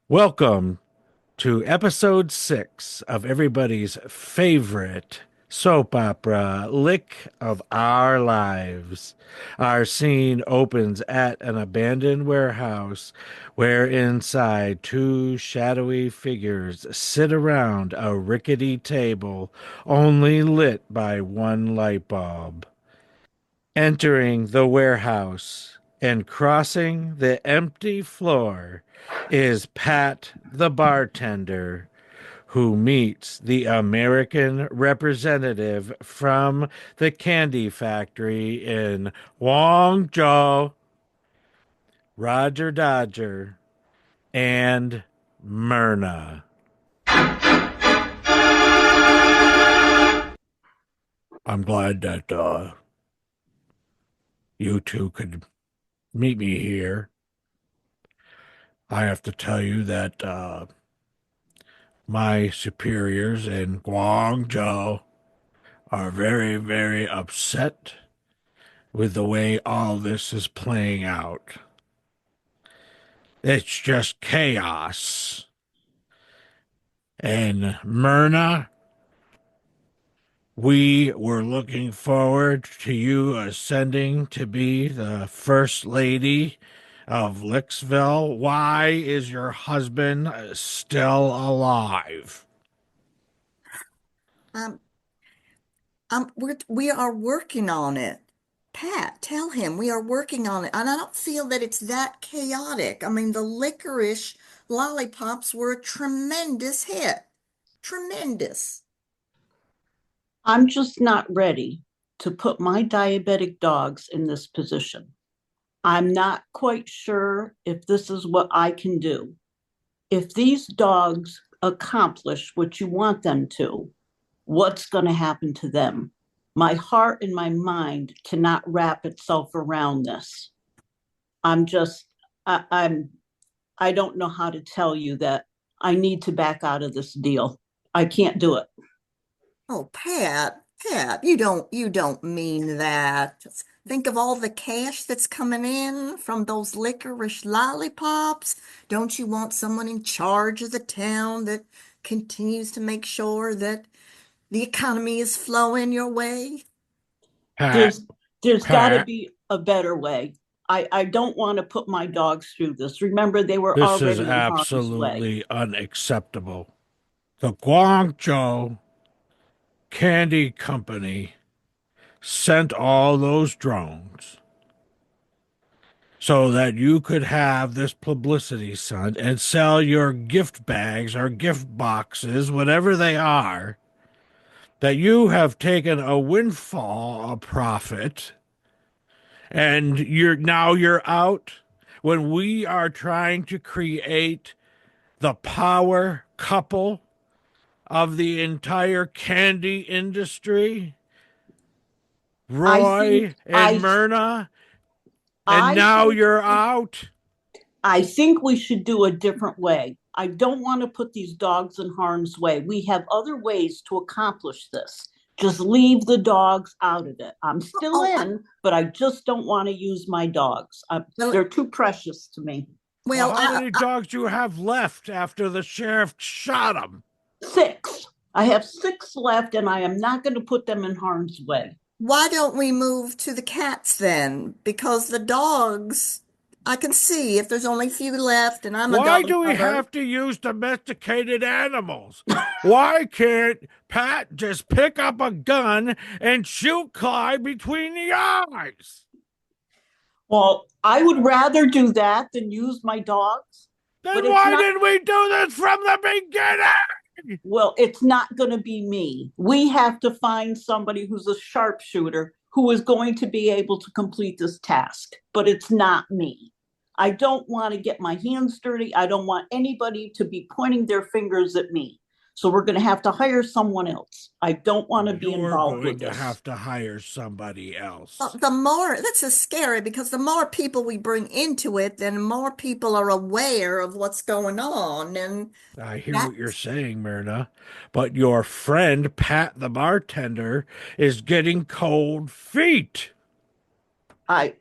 Welcome to episode 6 of everybody's favorite soap opera, Lick of Our Lives. Our scene opens at an abandoned warehouse where inside two shadowy figures sit around a rickety table only lit by one light bulb. Entering the warehouse and crossing the empty floor is Pat the bartender, who meets the American representative from the candy factory in Guangzhou, Roger Dodger, and Merna. I'm glad that you two could meet me here. I have to tell you that my superiors in Guangzhou are very, very upset with the way all this is playing out. It's just chaos. And Merna, we were looking forward to you ascending to be the First Lady of Licksville. Why is your husband still alive? Um, we are working on it. Pat, tell him we are working on it. And I don't feel that it's that chaotic. I mean, the licorice lollipops were a tremendous hit. Tremendous. I'm just not ready to put my diabetic dogs in this position. I'm not quite sure if this is what I can do. If these dogs accomplish what you want them to, what's going to happen to them? My heart and my mind cannot wrap itself around this. I'm just, I, I'm, I don't know how to tell you that I need to back out of this deal. I can't do it. Oh, Pat, you don't mean that. Just think of all the cash that's coming in from those licorice lollipops. Don't you want someone in charge of the town that continues to make sure that the economy is flowing your way? Pat, There's got to Pat, be a better way. I don't want to put my dogs through this. Remember, they were this is already in harm's way. absolutely unacceptable. The Guangzhou Candy Company sent all those drones so that you could have this publicity stunt and sell your gift bags or gift boxes, whatever they are, that you have taken a windfall, a profit, and you're out when we are trying to create the power couple of the entire candy industry, I think Roy and I Merna, and I now think you're out. I think we should do a different way. I don't want to put these dogs in harm's way. We have other ways to accomplish this. Just leave the dogs out of it. I'm still Oh, in, but I just don't want to use my dogs. well, They're too precious to me. Well, well, how many dogs do you have left after the sheriff shot them? Six. I have six left, and I am not going to put them in harm's way. why don't we move to the cats then? Because the dogs, I can see if there's only a few left, and I'm a Why dog do we lover. have to use domesticated animals? Why can't Pat just pick up a gun and shoot Clyde between the eyes? Well, I would rather do that than use my dogs, but Then it's why not. didn't we do this from the beginning? Well, it's not going to be me. We have to find somebody who's a sharpshooter who is going to be able to complete this task, but it's not me. I don't want to get my hands dirty. I don't want anybody to be pointing their fingers at me. So we're going to have to hire someone else. I don't want to be You're involved going with to this. have to hire somebody else. The more, that's just scary because the more people we bring into it, then more people are aware of what's going on. And I hear what you're that's, saying, Merna, but your friend Pat the bartender is getting cold feet. I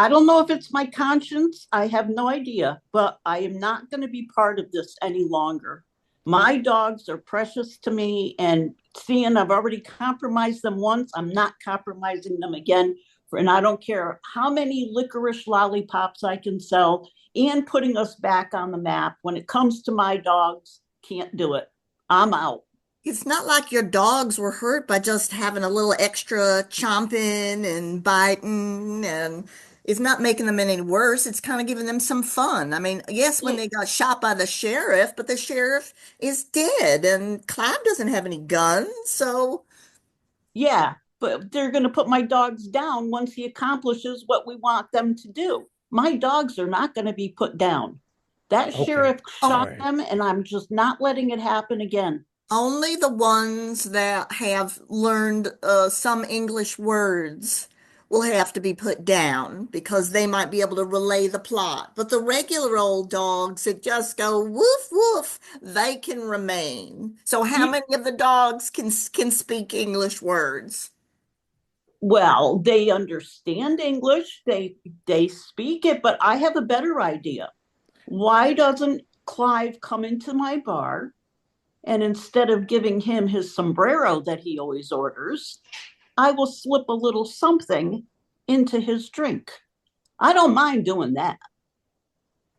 don't know if it's my conscience. I have no idea, but I am not going to be part of this any longer. My dogs are precious to me, and seeing I've already compromised them once, I'm not compromising them again. And I don't care how many licorice lollipops I can sell and putting us back on the map. When it comes to my dogs, can't do it. I'm out. It's not like your dogs were hurt by just having a little extra chomping and biting, and it's not making them any worse. It's kind of giving them some fun. I mean, yes, when Yeah, they got shot by the sheriff, but the sheriff is dead, and Clyve doesn't have any guns, so yeah, but they're going to put my dogs down once he accomplishes what we want them to do. My dogs are not going to be put down. That Okay. sheriff All oh, shot right. them, and I'm just not letting it happen again. only the ones that have learned some English words will have to be put down because they might be able to relay the plot. But the regular old dogs that just go woof woof, they can remain. So how You, many of the dogs can speak English words? well, they understand English, they speak it, but I have a better idea. Why doesn't Clive come into my bar and instead of giving him his sombrero that he always orders, I will slip a little something into his drink. I don't mind doing that.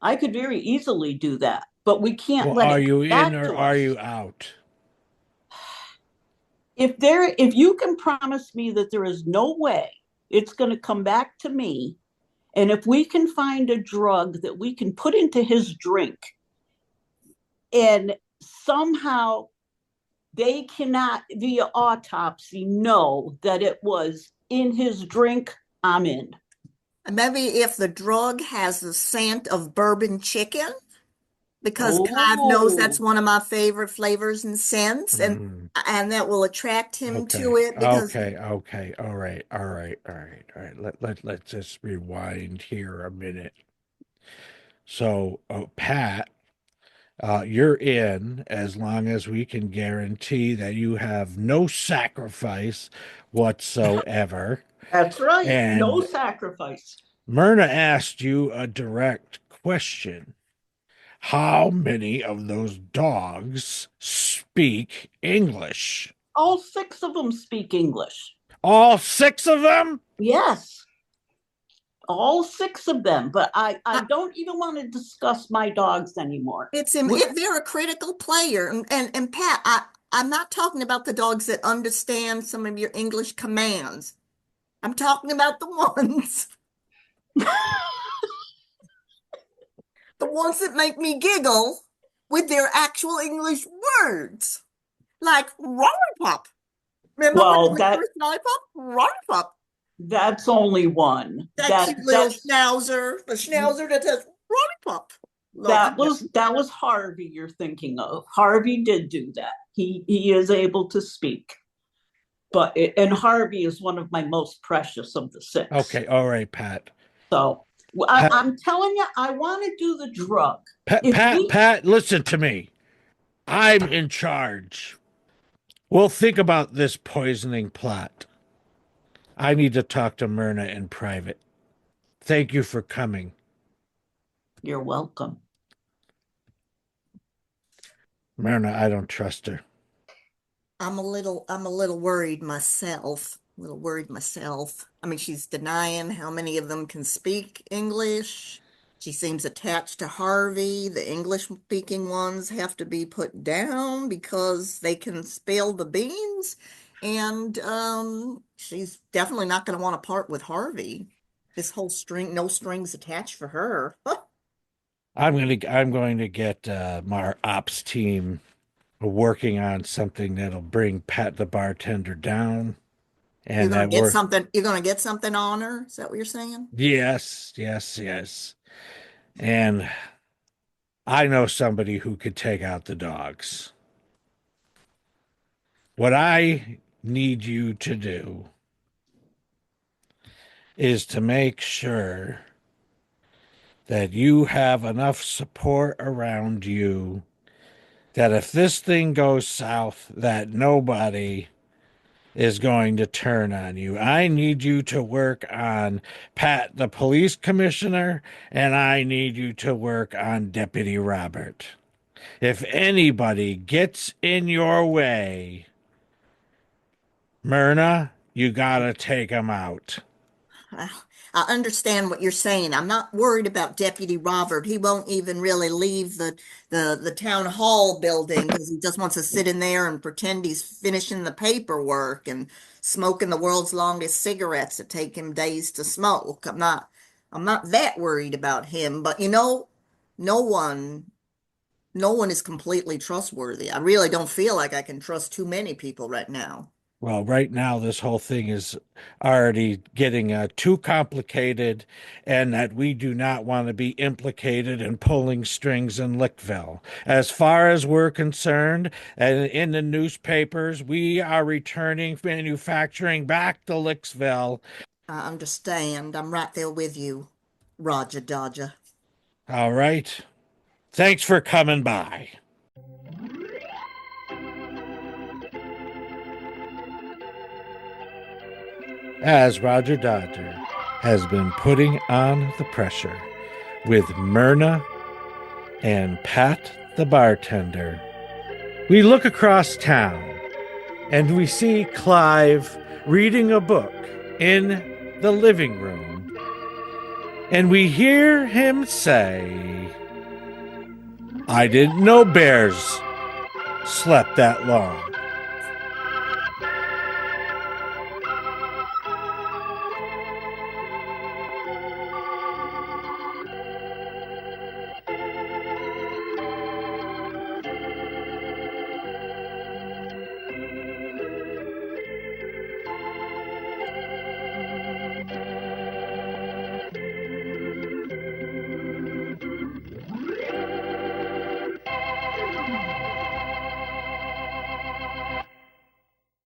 I could very easily do that, but we can't Well, let are it you come in back or to are us. you out? If you can promise me that there is no way it's going to come back to me, and if we can find a drug that we can put into his drink and somehow they cannot via autopsy know that it was in his drink, I'm in. And maybe if the drug has the scent of bourbon chicken, because Clive knows that's Oh, one of my favorite flavors and scents, Mm, and that will attract him okay. to it because Okay. Okay. All right. All right. All right. All right. Let's just rewind here a minute. So, Pat, you're in as long as we can guarantee that you have no sacrifice whatsoever. that's right. No And sacrifice. Merna asked you a direct question. How many of those dogs speak English? All six of them speak English. All six of them? Yes, all six of them. But I I, don't even want to discuss my dogs anymore. they're a critical player. And Pat, I'm not talking about the dogs that understand some of your English commands. I'm talking about the ones, the ones that make me giggle with their actual English words, like lollipop. Remember with Well, licorice lollipop? Lollipop. that's only one. That cute little schnauzer, the schnauzer that says lollipop. Love him. That was Harvey you're thinking of. Harvey did do that. He is able to speak. And Harvey is one of my most precious of the six. Okay, all right, Pat. So Pat, I'm telling you, I want to do the drug. Pat, If Pat, we Pat, listen to me. I'm in charge. We'll think about this poisoning plot. I need to talk to Myrna in private. Thank you for coming. You're welcome. Myrna, I don't trust her. I'm a little worried myself. A little worried myself. I mean, she's denying how many of them can speak English. She seems attached to Harvey. The English speaking ones have to be put down because they can spill the beans. And she's definitely not going to want to part with Harvey. This whole string, no strings attached for her. I'm going to get my ops team working on something that'll bring Pat the bartender down. And that we're You're gonna get something on her. Is that what you're saying? yes, yes, yes. And I know somebody who could take out the dogs. What I need you to do is to make sure that you have enough support around you that if this thing goes south, that nobody is going to turn on you. I need you to work on Pat, the police commissioner, and I need you to work on Deputy Robert. If anybody gets in your way, Merna, you gotta take them out. I understand what you're saying. I'm not worried about Deputy Robert. He won't even really leave the town hall building because he just wants to sit in there and pretend he's finishing the paperwork and smoking the world's longest cigarettes that take him days to smoke. I'm not that worried about him, but no one no one is completely trustworthy. I really don't feel like I can trust too many people right now. Well, right now, this whole thing is already getting too complicated, and that we do not want to be implicated in pulling strings in Lickville. As far as we're concerned, and in the newspapers, we are returning manufacturing back to Licksville. I understand. I'm right there with you, Roger Dodger. All right. Thanks for coming by. As Roger Dodger has been putting on the pressure with Merna and Pat the bartender, we look across town and we see Clyve reading a book in the living room, and we hear him say, "I didn't know bears slept that long."